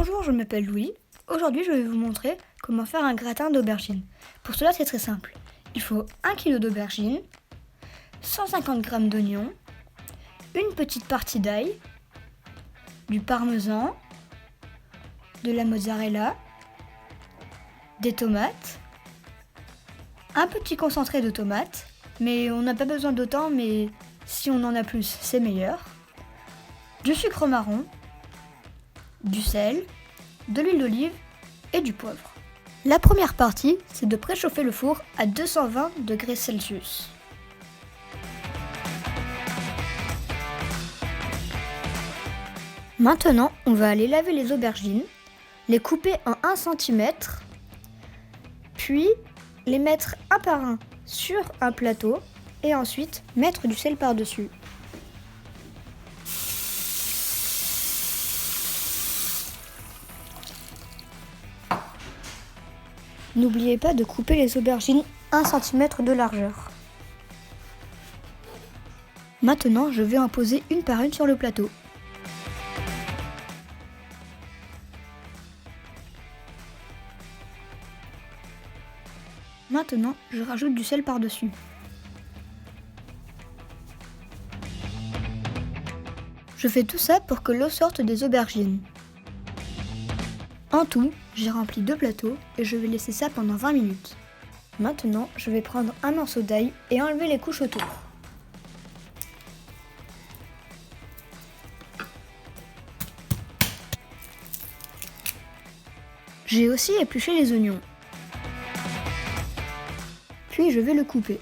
Bonjour, je m'appelle Louis. Aujourd'hui, je vais vous montrer comment faire un gratin d'aubergines. Pour cela, c'est très simple. Il faut 1 kg d'aubergines, 150 g d'oignons, une petite partie d'ail, du parmesan, de la mozzarella, des tomates, un petit concentré de tomates, mais on n'a pas besoin d'autant, mais si on en a plus, c'est meilleur, du sucre marron, du sel, de l'huile d'olive et du poivre. La première partie, c'est de préchauffer le four à 220 degrés Celsius. Maintenant, on va aller laver les aubergines, les couper en 1 cm, puis les mettre un par un sur un plateau et ensuite mettre du sel par-dessus. N'oubliez pas de couper les aubergines 1 cm de largeur. Maintenant, je vais en poser une par une sur le plateau. Maintenant, je rajoute du sel par-dessus. Je fais tout ça pour que l'eau sorte des aubergines. En tout, j'ai rempli 2 plateaux et je vais laisser ça pendant 20 minutes. Maintenant, je vais prendre un morceau d'ail et enlever les couches autour. J'ai aussi épluché les oignons. Puis je vais le couper.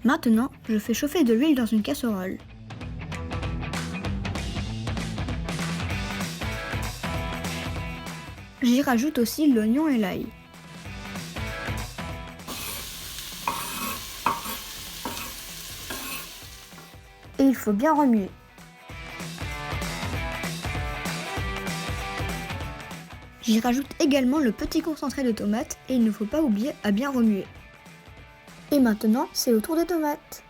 Maintenant, je fais chauffer de l'huile dans une casserole. J'y rajoute aussi l'oignon et l'ail. Et il faut bien remuer. J'y rajoute également le petit concentré de tomate et il ne faut pas oublier à bien remuer. Et maintenant, c'est au tour des tomates.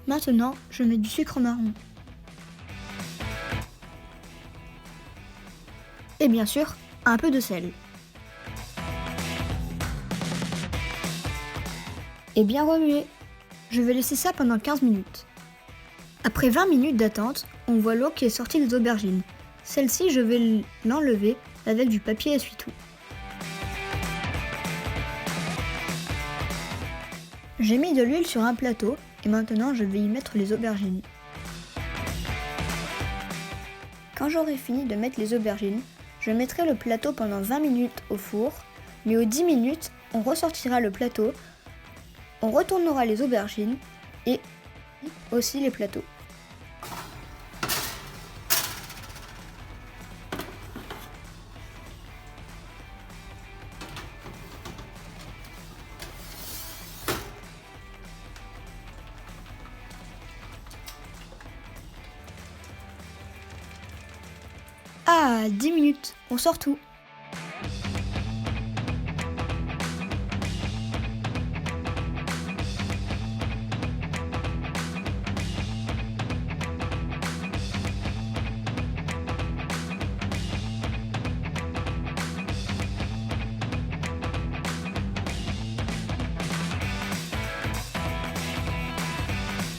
Maintenant, je mets du sucre marron. Et bien sûr, un peu de sel. Et bien remuer. Je vais laisser ça pendant 15 minutes. Après 20 minutes d'attente, on voit l'eau qui est sortie des aubergines. Celle-ci, je vais l'enlever avec du papier essuie-tout. J'ai mis de l'huile sur un plateau et maintenant je vais y mettre les aubergines. Quand j'aurai fini de mettre les aubergines, je mettrai le plateau pendant 20 minutes au four, mais aux 10 minutes, on ressortira le plateau, on retournera les aubergines et aussi les plateaux. Ah, 10 minutes, on sort tout.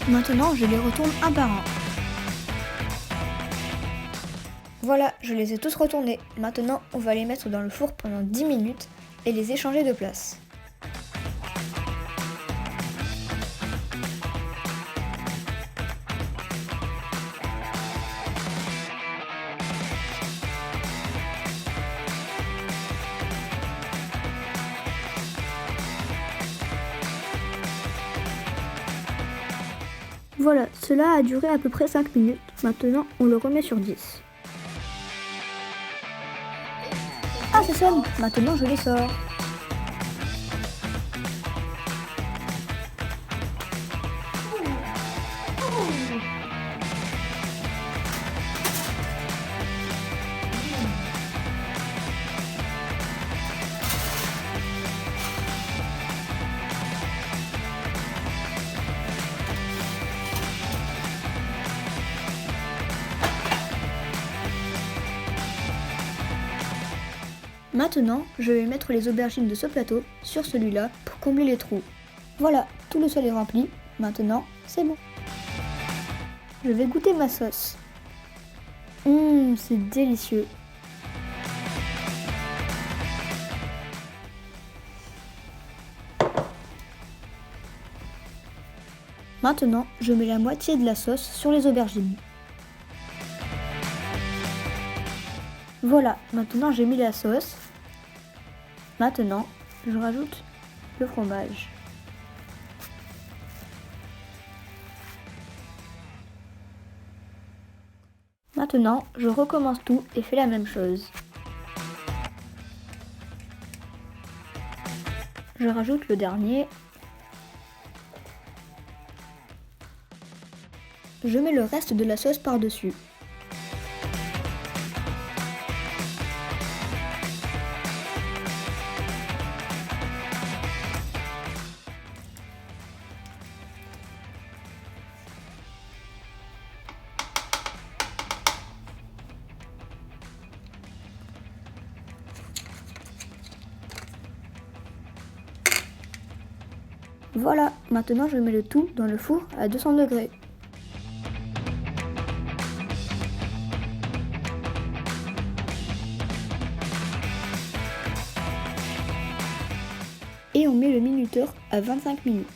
Maintenant, je les retourne un par un. Voilà, je les ai tous retournés. Maintenant, on va les mettre dans le four pendant 10 minutes et les échanger de place. Voilà, cela a duré à peu près 5 minutes. Maintenant, on le remet sur 10. Ah, c'est ça. Maintenant, je les sors. Maintenant, je vais mettre les aubergines de ce plateau sur celui-là pour combler les trous. Voilà, tout le sol est rempli. Maintenant, c'est bon. Je vais goûter ma sauce. C'est délicieux. Maintenant, je mets la moitié de la sauce sur les aubergines. Voilà, maintenant j'ai mis la sauce. Maintenant, je rajoute le fromage. Maintenant, je recommence tout et fais la même chose. Je rajoute le dernier. Je mets le reste de la sauce par-dessus. Voilà, maintenant je mets le tout dans le four à 200 degrés. Et on met le minuteur à 25 minutes.